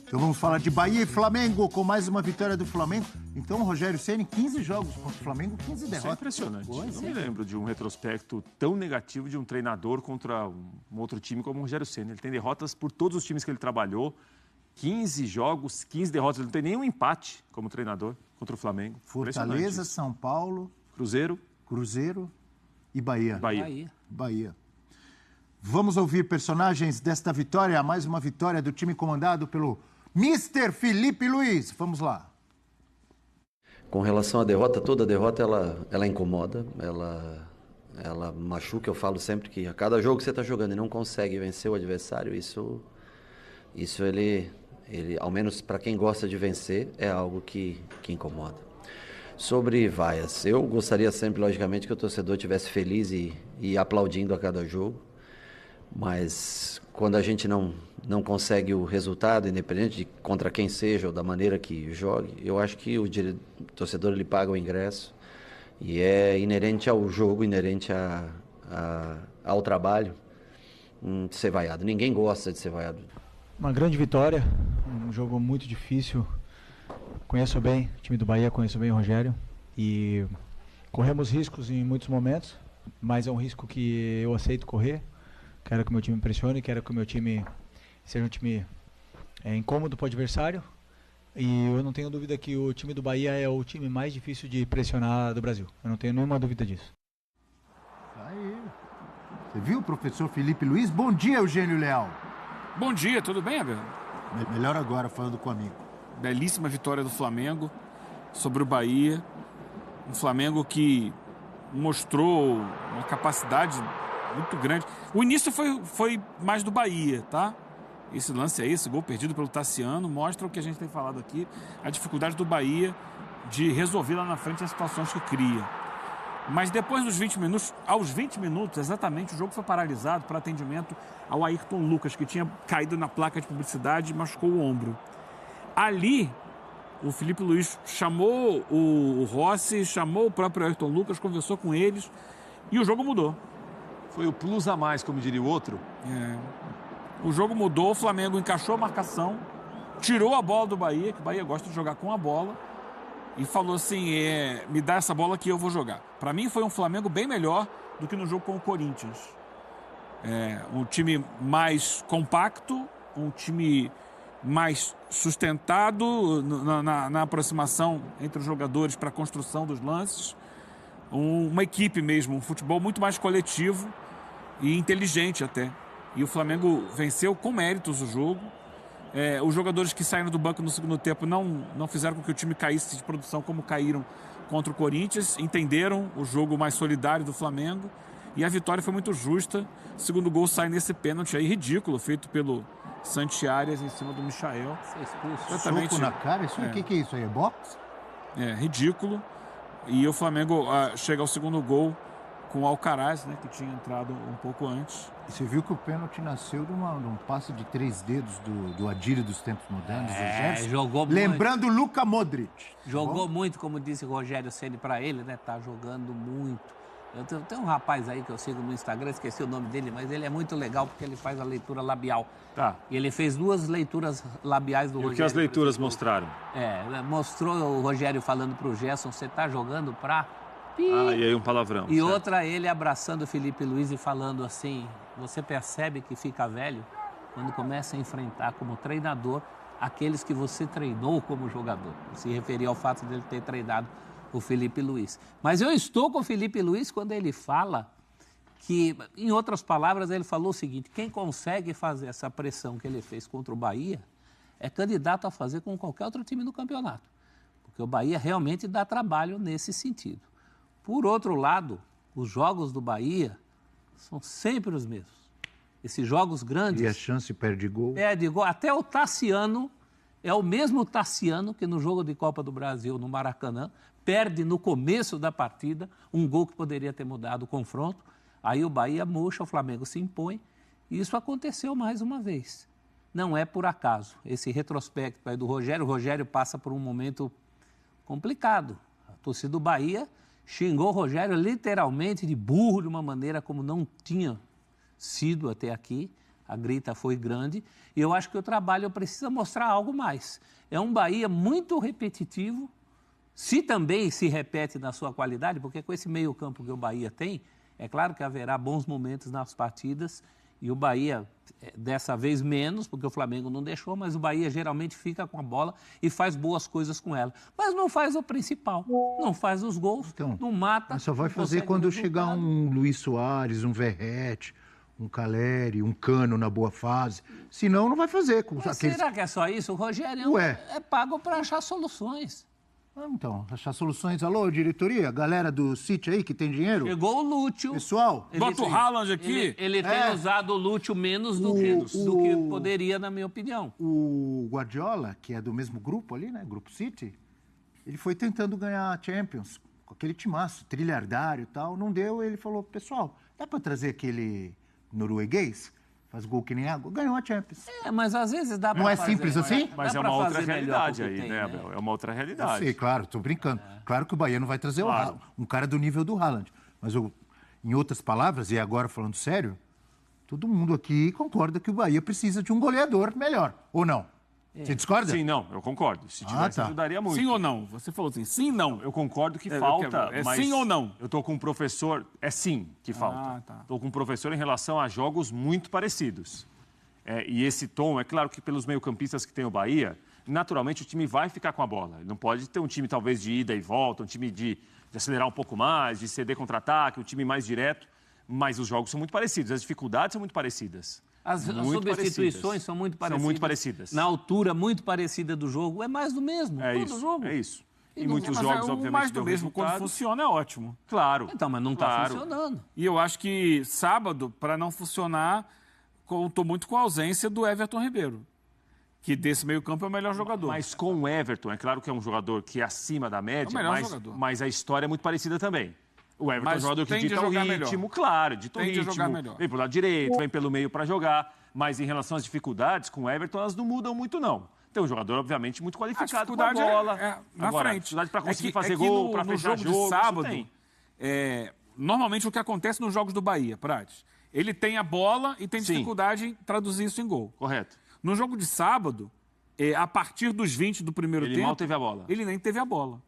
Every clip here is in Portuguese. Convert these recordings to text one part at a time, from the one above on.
Então vamos falar de Bahia e Flamengo, com mais uma vitória do Flamengo. Então, Rogério Ceni, 15 jogos contra o Flamengo, 15 derrotas. Isso é impressionante. Eu não me lembro de um retrospecto tão negativo de um treinador contra um outro time como o Rogério Ceni. Ele tem derrotas por todos os times que ele trabalhou. 15 jogos, 15 derrotas. Ele não tem nenhum empate como treinador contra o Flamengo. Fortaleza, São Paulo, Cruzeiro e Bahia. Bahia. Vamos ouvir personagens desta vitória, mais uma vitória do time comandado pelo Mr. Felipe Luiz. Vamos lá. Com relação à derrota, toda derrota ela incomoda, ela machuca. Eu falo sempre que a cada jogo que você está jogando e não consegue vencer o adversário, isso ele ao menos para quem gosta de vencer, é algo que incomoda. Sobre vaias, eu gostaria sempre, logicamente, que o torcedor estivesse feliz e aplaudindo a cada jogo, mas quando a gente não consegue o resultado, independente de contra quem seja ou da maneira que jogue, eu acho que o torcedor ele paga o ingresso e é inerente ao jogo, inerente ao trabalho ser vaiado. Ninguém gosta de ser vaiado. Uma grande vitória, um jogo muito difícil. Conheço bem o time do Bahia, conheço bem o Rogério e corremos riscos em muitos momentos, mas é um risco que eu aceito correr. Quero que o meu time impressione, quero que o meu time seja um time incômodo para o adversário. E eu não tenho dúvida que o time do Bahia é o time mais difícil de pressionar do Brasil. Eu não tenho nenhuma dúvida disso. Aí. Você viu, professor Felipe Luiz? Bom dia, Eugênio Leal. Bom dia, tudo bem, Abel? Melhor agora, falando com o amigo. Belíssima vitória do Flamengo sobre o Bahia. Um Flamengo que mostrou uma capacidade muito grande. O início foi mais do Bahia, tá? Esse lance aí, esse gol perdido pelo Tassiano, mostra o que a gente tem falado aqui, a dificuldade do Bahia de resolver lá na frente as situações que cria. Mas depois dos 20 minutos, aos 20 minutos exatamente, o jogo foi paralisado para atendimento ao Ayrton Lucas, que tinha caído na placa de publicidade e machucou o ombro. Ali, o Felipe Luiz chamou o Rossi, chamou o próprio Ayrton Lucas, conversou com eles e o jogo mudou. Foi o plus a mais, como diria o outro. O jogo mudou, o Flamengo encaixou a marcação, tirou a bola do Bahia, que o Bahia gosta de jogar com a bola, e falou assim, me dá essa bola que eu vou jogar. Para mim foi um Flamengo bem melhor do que no jogo com o Corinthians. Um time mais compacto, um time mais sustentado na aproximação entre os jogadores para a construção dos lances. Uma equipe mesmo, um futebol muito mais coletivo e inteligente até. E o Flamengo venceu com méritos o jogo. Os jogadores que saíram do banco no segundo tempo não fizeram com que o time caísse de produção como caíram contra o Corinthians. Entenderam o jogo mais solidário do Flamengo. E a vitória foi muito justa. O segundo gol sai nesse pênalti aí ridículo, feito pelo Santi Arias em cima do Michael. Exatamente. Soco na cara? O que é isso aí? É boxe? Ridículo. E o Flamengo chega ao segundo gol com o Alcaraz, né, que tinha entrado um pouco antes. E você viu que o pênalti nasceu de um passe de 3 dedos do Adílio dos tempos modernos. Jogou muito. Lembrando o Luka Modric. Jogou muito, como disse o Rogério Ceni para ele, né? Tá jogando muito. Eu tenho um rapaz aí que eu sigo no Instagram, esqueci o nome dele, mas ele é muito legal porque ele faz a leitura labial. Tá. E ele fez 2 leituras labiais do Rogério. E o que as leituras mostraram? Mostrou o Rogério falando pro Gerson, você tá jogando pra... E aí um palavrão. E certo. Outra, ele abraçando o Felipe Luiz e falando assim, você percebe que fica velho quando começa a enfrentar como treinador aqueles que você treinou como jogador. Se referia ao fato dele ter treinado o Felipe Luiz. Mas eu estou com o Felipe Luiz quando ele fala que, em outras palavras, ele falou o seguinte, quem consegue fazer essa pressão que ele fez contra o Bahia é candidato a fazer com qualquer outro time no campeonato. Porque o Bahia realmente dá trabalho nesse sentido. Por outro lado, os jogos do Bahia são sempre os mesmos. Esses jogos grandes... E a chance perde gol. Perde gol. Até o Tassiano, é o mesmo Tassiano que no jogo de Copa do Brasil, no Maracanã, perde no começo da partida um gol que poderia ter mudado o confronto. Aí o Bahia murcha, o Flamengo se impõe. E isso aconteceu mais uma vez. Não é por acaso. Esse retrospecto aí do Rogério, o Rogério passa por um momento complicado. A torcida do Bahia xingou o Rogério literalmente de burro, de uma maneira como não tinha sido até aqui. A grita foi grande e eu acho que o trabalho precisa mostrar algo mais. É um Bahia muito repetitivo, se também se repete na sua qualidade, porque com esse meio-campo que o Bahia tem, é claro que haverá bons momentos nas partidas e o Bahia, dessa vez menos, porque o Flamengo não deixou, mas o Bahia geralmente fica com a bola e faz boas coisas com ela. Mas não faz o principal, não faz os gols, então, não mata. Mas só vai fazer quando chegar um Luís Soares, um Verratti, um Caleri, um Cano na boa fase. Senão, não vai fazer. Com mas aqueles... será que é só isso? O Rogério é pago para achar soluções. Então, achar soluções. Alô, diretoria, galera do City aí que tem dinheiro? Chegou o Lúcio. Pessoal, bota o Haaland aqui. Ele tem usado o Lúcio menos do que poderia, na minha opinião. O Guardiola, que é do mesmo grupo ali, né? Grupo City, ele foi tentando ganhar a Champions com aquele timaço, trilhardário e tal. Não deu, ele falou, pessoal, dá para trazer aquele norueguês? Faz gol que nem água. Ganhou a Champions. Mas às vezes dá para Não é simples assim? Mas é uma outra realidade aí, né, Abel? É uma outra realidade. Eu sei, claro, estou brincando. Claro que o Bahia não vai trazer um cara do nível do Haaland. Mas, em outras palavras, e agora falando sério, todo mundo aqui concorda que o Bahia precisa de um goleador melhor, ou não? Você discorda? Sim, não, eu concordo. Se tivesse, ajudaria muito. Sim ou não? Você falou assim, sim, não. Eu concordo que falta, É mas sim ou não? Eu estou com um professor, é sim que falta. Estou com um professor em relação a jogos muito parecidos. E esse tom, é claro que pelos meio-campistas que tem o Bahia, naturalmente o time vai ficar com a bola. Ele não pode ter um time talvez de ida e volta, um time de acelerar um pouco mais, de ceder contra-ataque, um time mais direto, mas os jogos são muito parecidos, as dificuldades são muito parecidas. As substituições são muito parecidas. São muito parecidas. Na altura muito parecida do jogo. É mais do mesmo. Todo jogo. É isso. E muitos jogos, obviamente, mais do mesmo, quando funciona, é ótimo. Claro. Então, mas não está funcionando. E eu acho que sábado, para não funcionar, contou muito com a ausência do Everton Ribeiro, que desse meio-campo é o melhor jogador. Mas com o Everton, é claro que é um jogador que é acima da média, mas a história é muito parecida também. O Everton é um jogador que dita o ritmo, claro, dita o ritmo, vem pro lado direito, vem pelo meio para jogar, mas em relação às dificuldades, com o Everton elas não mudam muito, não. Tem um jogador, obviamente, muito qualificado com a bola. Na frente. Dificuldade para conseguir fazer gol, para fechar jogo, de sábado, normalmente o que acontece nos jogos do Bahia, Prates, ele tem a bola e tem dificuldade em traduzir isso em gol. Correto. No jogo de sábado, a partir dos 20 do primeiro tempo... Ele mal teve a bola. Ele nem teve a bola.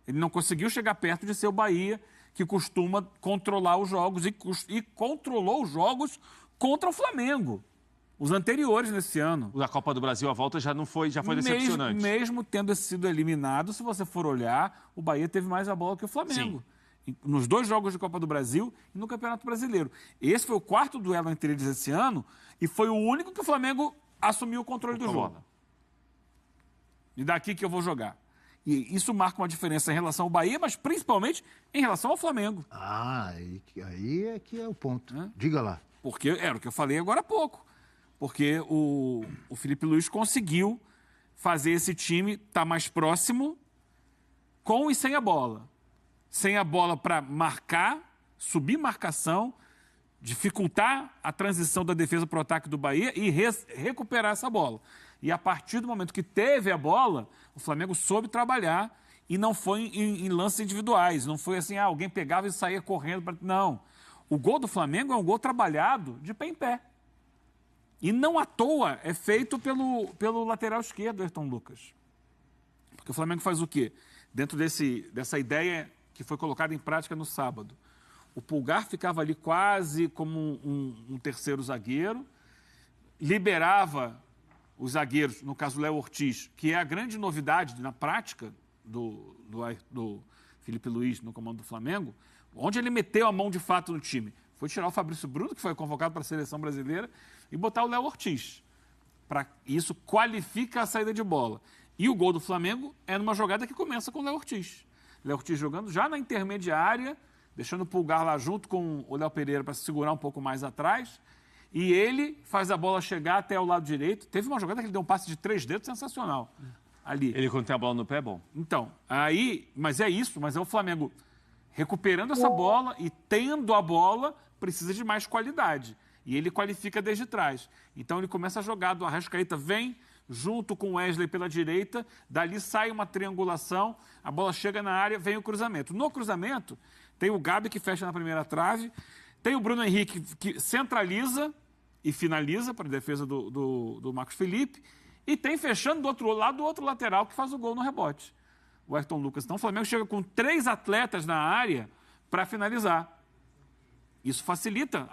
Ele não conseguiu chegar perto de ser o Bahia, que costuma controlar os jogos e controlou os jogos contra o Flamengo. Os anteriores nesse ano. O da Copa do Brasil, a volta já foi decepcionante. Mesmo tendo sido eliminado, se você for olhar, o Bahia teve mais a bola que o Flamengo. Nos 2 jogos de Copa do Brasil e no Campeonato Brasileiro. Esse foi o 4º duelo entre eles esse ano e foi o único que o Flamengo assumiu o controle do jogo. E daqui que eu vou jogar. E isso marca uma diferença em relação ao Bahia, mas principalmente em relação ao Flamengo. Aí é que é o ponto. Diga lá. Porque era o que eu falei agora há pouco. Porque o Felipe Luiz conseguiu fazer esse time estar mais próximo com e sem a bola. Sem a bola para marcar, subir marcação, dificultar a transição da defesa para o ataque do Bahia e recuperar essa bola. E a partir do momento que teve a bola, o Flamengo soube trabalhar e não foi em lances individuais. Não foi assim, alguém pegava e saía correndo. Não. O gol do Flamengo é um gol trabalhado de pé em pé. E não à toa é feito pelo lateral esquerdo, Ayrton Lucas. Porque o Flamengo faz o quê? Dentro dessa ideia que foi colocada em prática no sábado. O Pulgar ficava ali quase como um terceiro zagueiro, liberava os zagueiros, no caso o Léo Ortiz, que é a grande novidade na prática do Felipe Luiz no comando do Flamengo, onde ele meteu a mão de fato no time. Foi tirar o Fabrício Bruno, que foi convocado para a seleção brasileira, e botar o Léo Ortiz. Isso qualifica a saída de bola. E o gol do Flamengo é numa jogada que começa com o Léo Ortiz. Léo Ortiz jogando já na intermediária, deixando o Pulgar lá junto com o Léo Pereira para se segurar um pouco mais atrás. E ele faz a bola chegar até o lado direito. Teve uma jogada que ele deu um passe de 3 dedos sensacional. Ali. Ele, quando tem a bola no pé, é bom. Então, mas é o Flamengo recuperando essa bola e tendo a bola, precisa de mais qualidade. E ele qualifica desde trás. Então ele começa a jogar, do Arrascaeta vem junto com o Wesley pela direita, dali sai uma triangulação, a bola chega na área, vem o cruzamento. No cruzamento, tem o Gabi que fecha na primeira trave, tem o Bruno Henrique que centraliza e finaliza para a defesa do Marcos Felipe. E tem fechando do outro lado o outro lateral que faz o gol no rebote, o Ayrton Lucas. Então o Flamengo chega com 3 atletas na área para finalizar. Isso facilita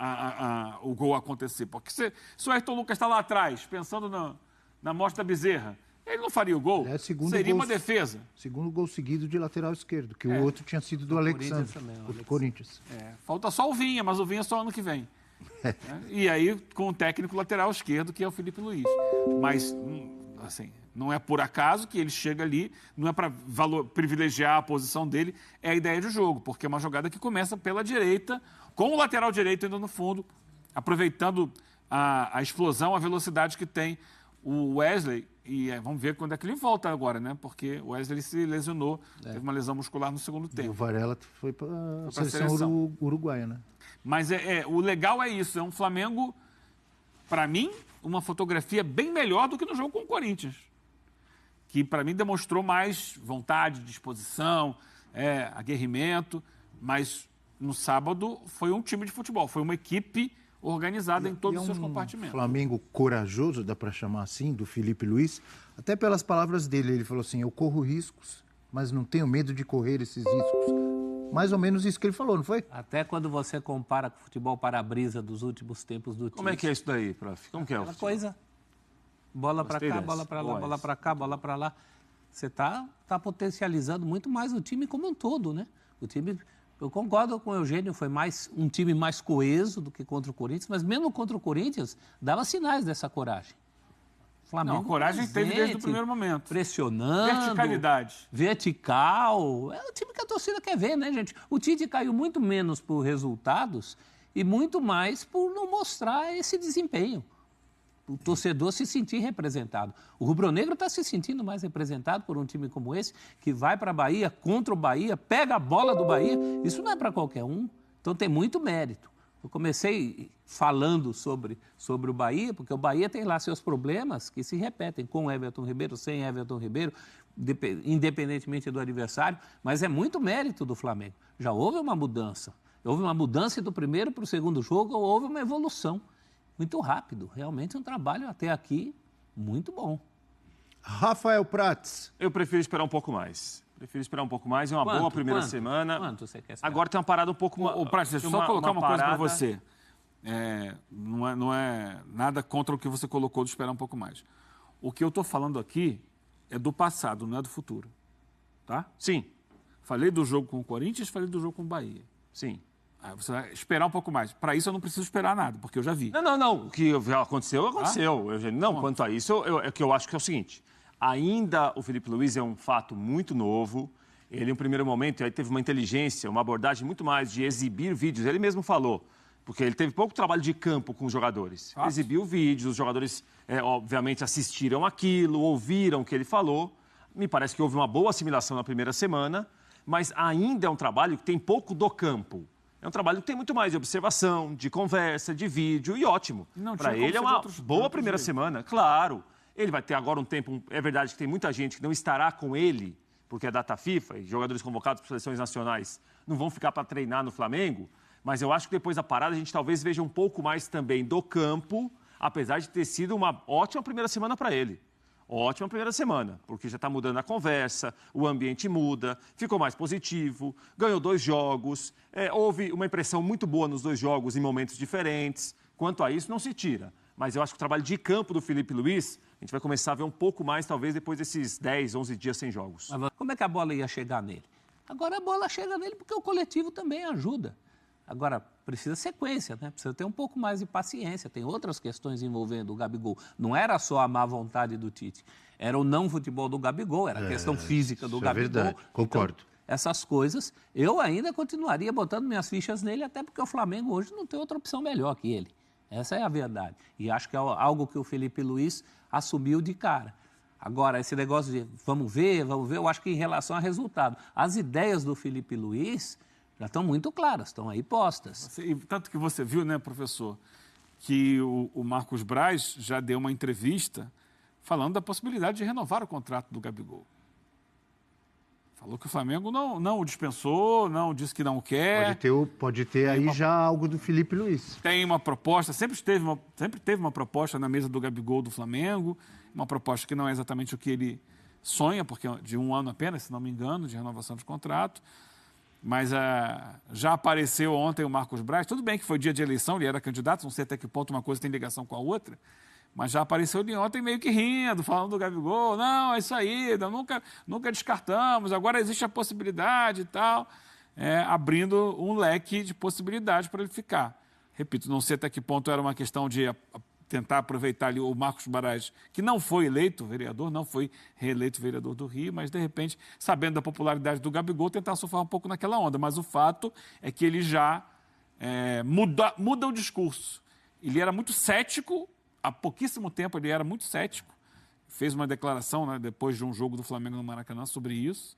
o gol acontecer. Porque se o Ayrton Lucas está lá atrás, pensando na morte da Bezerra, ele não faria o gol. Seria uma defesa. Segundo gol seguido de lateral esquerdo, que o outro tinha sido do Alexandre, do Corinthians. Falta só o Vinha, mas o Vinha é só ano que vem. E aí, com o técnico lateral esquerdo, que é o Felipe Luiz. Mas, assim, não é por acaso que ele chega ali, não é para privilegiar a posição dele, é a ideia de jogo, porque é uma jogada que começa pela direita, com o lateral direito ainda no fundo, aproveitando a explosão, a velocidade que tem o Wesley. E vamos ver quando é que ele volta agora, né? Porque o Wesley se lesionou, teve uma lesão muscular no segundo tempo. E o Varela foi para a seleção uruguaia, né? Mas o legal é isso, é um Flamengo, para mim, uma fotografia bem melhor do que no jogo com o Corinthians. Que, para mim, demonstrou mais vontade, disposição, aguerrimento, mas no sábado foi um time de futebol, foi uma equipe organizada em todos os seus compartimentos. Flamengo corajoso, dá para chamar assim, do Felipe Luiz, até pelas palavras dele, ele falou assim, eu corro riscos, mas não tenho medo de correr esses riscos. Mais ou menos isso que ele falou, não foi? Até quando você compara com o futebol para-brisa dos últimos tempos do time. Como é que é isso daí, prof? Como que é? Aquela coisa, bola para cá, bola para lá, bola para cá, bola para lá. Você está potencializando muito mais o time como um todo, né? O time... Eu concordo com o Eugênio, foi um time mais coeso do que contra o Corinthians, mas mesmo contra o Corinthians, dava sinais dessa coragem. Flamengo a coragem teve desde o primeiro momento. Pressionando. Verticalidade. Vertical. É o time que a torcida quer ver, né, gente? O Tite caiu muito menos por resultados e muito mais por não mostrar esse desempenho. O torcedor se sentir representado. O rubro-negro está se sentindo mais representado por um time como esse, que vai para a Bahia, contra o Bahia, pega a bola do Bahia. Isso não é para qualquer um. Então tem muito mérito. Eu comecei falando sobre o Bahia, porque o Bahia tem lá seus problemas que se repetem, com o Everton Ribeiro, sem Everton Ribeiro, independentemente do adversário, mas é muito mérito do Flamengo. Já houve uma mudança. Houve uma mudança do primeiro para o segundo jogo, houve uma evolução. Muito rápido, realmente um trabalho até aqui muito bom. Rafael Prats. Eu prefiro esperar um pouco mais. É uma boa primeira semana. Quanto você quer esperar? Agora tem uma parada um pouco... Prats, deixa eu só colocar uma coisa para você. Não é nada contra o que você colocou de esperar um pouco mais. O que eu estou falando aqui é do passado, não é do futuro. Tá? Sim. Falei do jogo com o Corinthians, falei do jogo com o Bahia. Sim. Você vai esperar um pouco mais. Para isso eu não preciso esperar nada, porque eu já vi. Não. O que aconteceu, Eugênio. Não, quanto a isso, é que eu acho que é o seguinte. Ainda o Felipe Luiz é um fato muito novo. Ele, em um primeiro momento, aí teve uma inteligência, uma abordagem muito mais de exibir vídeos. Ele mesmo falou, porque ele teve pouco trabalho de campo com os jogadores. Exibiu vídeos, os jogadores, obviamente, assistiram aquilo, ouviram o que ele falou. Me parece que houve uma boa assimilação na primeira semana, mas ainda é um trabalho que tem pouco do campo. É um trabalho que tem muito mais de observação, de conversa, de vídeo, e ótimo. Para ele é uma boa primeira semana, claro. Ele vai ter agora um tempo... É verdade que tem muita gente que não estará com ele, porque é data FIFA, e jogadores convocados por seleções nacionais não vão ficar para treinar no Flamengo, mas eu acho que depois da parada a gente talvez veja um pouco mais também do campo, apesar de ter sido uma ótima primeira semana para ele. Ótima primeira semana, porque já está mudando a conversa, o ambiente muda, ficou mais positivo, ganhou 2 jogos, houve uma impressão muito boa nos 2 jogos em momentos diferentes. Quanto a isso, não se tira. Mas eu acho que o trabalho de campo do Felipe Luiz, a gente vai começar a ver um pouco mais, talvez, depois desses 10, 11 dias sem jogos. Mas como é que a bola ia chegar nele? Agora a bola chega nele porque o coletivo também ajuda. Agora, precisa sequência, né? Precisa ter um pouco mais de paciência. Tem outras questões envolvendo o Gabigol. Não era só a má vontade do Tite. Era o não futebol do Gabigol, era a questão física do Gabigol. É verdade, concordo. Então, essas coisas, eu ainda continuaria botando minhas fichas nele, até porque o Flamengo hoje não tem outra opção melhor que ele. Essa é a verdade. E acho que é algo que o Felipe Luiz assumiu de cara. Agora, esse negócio de vamos ver, eu acho que em relação a resultado. As ideias do Felipe Luiz... já estão muito claras, estão aí postas. Tanto que você viu, né, professor, que o Marcos Braz já deu uma entrevista falando da possibilidade de renovar o contrato do Gabigol. Falou que o Flamengo não o dispensou, não disse que não quer. Pode ter aí já algo do Felipe Luiz. Tem uma proposta, sempre teve uma proposta na mesa do Gabigol do Flamengo, uma proposta que não é exatamente o que ele sonha, porque é de 1 ano apenas, se não me engano, de renovação de contrato. Mas já apareceu ontem o Marcos Braz. Tudo bem que foi dia de eleição, ele era candidato, não sei até que ponto uma coisa tem ligação com a outra. Mas já apareceu ele ontem meio que rindo, falando do Gabigol. Não, é isso aí, nunca descartamos, agora existe a possibilidade e tal. Abrindo um leque de possibilidades para ele ficar. Repito, não sei até que ponto era uma questão de tentar aproveitar ali o Marcos Braz, que não foi eleito vereador, não foi reeleito vereador do Rio, mas, de repente, sabendo da popularidade do Gabigol, tentar surfar um pouco naquela onda. Mas o fato é que ele já muda o discurso. Ele era muito cético. Há pouquíssimo tempo ele era muito cético, fez uma declaração, né, depois de um jogo do Flamengo no Maracanã sobre isso,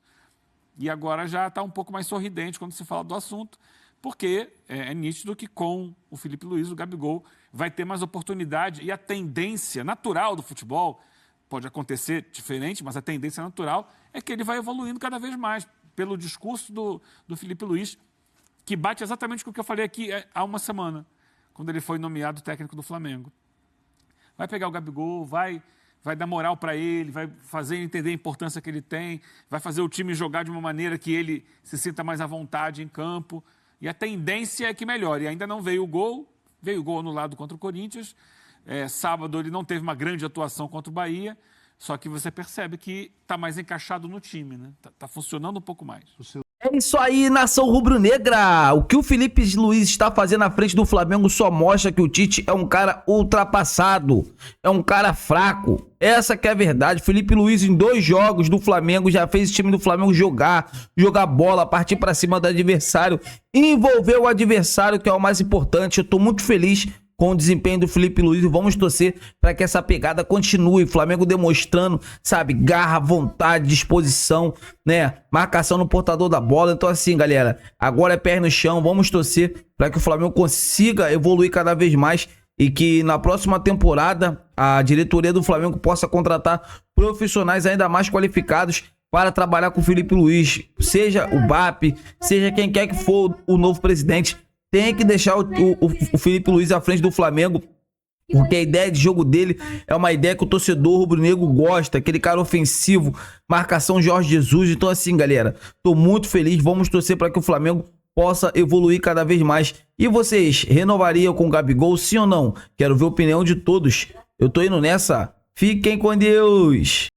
e agora já está um pouco mais sorridente quando se fala do assunto, porque é nítido que com o Felipe Luiz, o Gabigol vai ter mais oportunidade, e a tendência natural do futebol, pode acontecer diferente, mas a tendência natural é que ele vai evoluindo cada vez mais, pelo discurso do Felipe Luiz, que bate exatamente com o que eu falei aqui há uma semana, quando ele foi nomeado técnico do Flamengo. Vai pegar o Gabigol, vai dar moral para ele, vai fazer ele entender a importância que ele tem, vai fazer o time jogar de uma maneira que ele se sinta mais à vontade em campo. E a tendência é que melhore. E ainda não veio o gol anulado contra o Corinthians. Sábado ele não teve uma grande atuação contra o Bahia, só que você percebe que está mais encaixado no time, né? Tá funcionando um pouco mais. É isso aí, nação rubro-negra. O que o Felipe Luiz está fazendo na frente do Flamengo só mostra que o Tite é um cara ultrapassado, é um cara fraco. Essa que é a verdade. Felipe Luiz, em 2 jogos do Flamengo, já fez o time do Flamengo jogar bola, partir para cima do adversário, envolver o adversário, que é o mais importante. Eu tô muito feliz com o desempenho do Felipe Luiz e vamos torcer para que essa pegada continue. Flamengo demonstrando, sabe, garra, vontade, disposição, né? Marcação no portador da bola. Então assim, galera, agora é pé no chão. Vamos torcer para que o Flamengo consiga evoluir cada vez mais e que na próxima temporada a diretoria do Flamengo possa contratar profissionais ainda mais qualificados para trabalhar com o Felipe Luiz. Seja o BAP, seja quem quer que for o novo presidente, tem que deixar o Felipe Luiz à frente do Flamengo, porque a ideia de jogo dele é uma ideia que o torcedor rubro-negro gosta, aquele cara ofensivo, marcação Jorge Jesus. Então assim, galera, tô muito feliz, vamos torcer para que o Flamengo possa evoluir cada vez mais. E vocês, renovariam com o Gabigol, sim ou não? Quero ver a opinião de todos. Eu tô indo nessa. Fiquem com Deus!